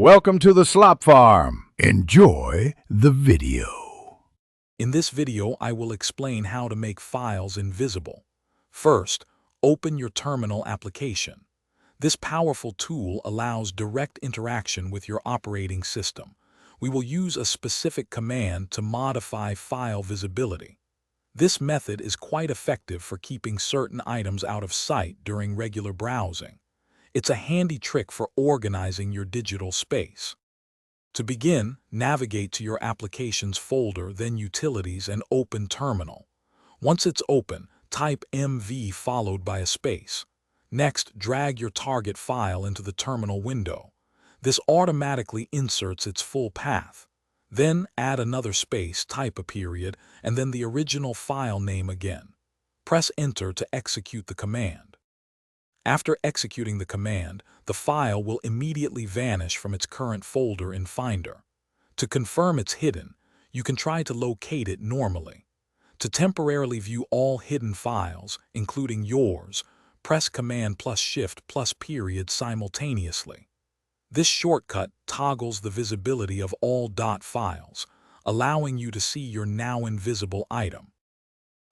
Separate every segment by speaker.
Speaker 1: Welcome to the Slop Farm. Enjoy the video.
Speaker 2: In this video, I will explain how to make files invisible. First, open your terminal application. This powerful tool allows direct interaction with your operating system. We will use a specific command to modify file visibility. This method is quite effective for keeping certain items out of sight during regular browsing. It's a handy trick for organizing your digital space. To begin, navigate to your Applications folder, then Utilities, and open Terminal. Once it's open, type MV followed by a space. Next, drag your target file into the terminal window. This automatically inserts its full path. Then add another space, type a period, and then the original file name again. Press Enter to execute the command. After executing the command, the file will immediately vanish from its current folder in Finder. To confirm it's hidden, you can try to locate it normally. To temporarily view all hidden files, including yours, press Command plus Shift plus period simultaneously. This shortcut toggles the visibility of all .dot files, allowing you to see your now invisible item.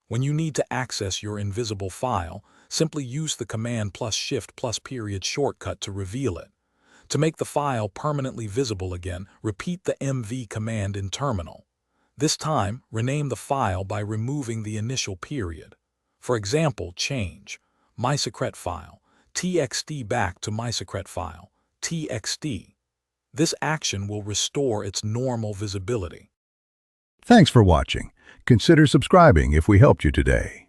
Speaker 2: When you need to access your invisible file, simply use the Command plus Shift plus period shortcut to reveal it. To make the file permanently visible again, repeat the MV command in Terminal. This time, rename the file by removing the initial period. For example, change MySecret file, txt back to MySecret file, txt. This action will restore its normal visibility.
Speaker 1: Thanks for watching. Consider subscribing if we helped you today.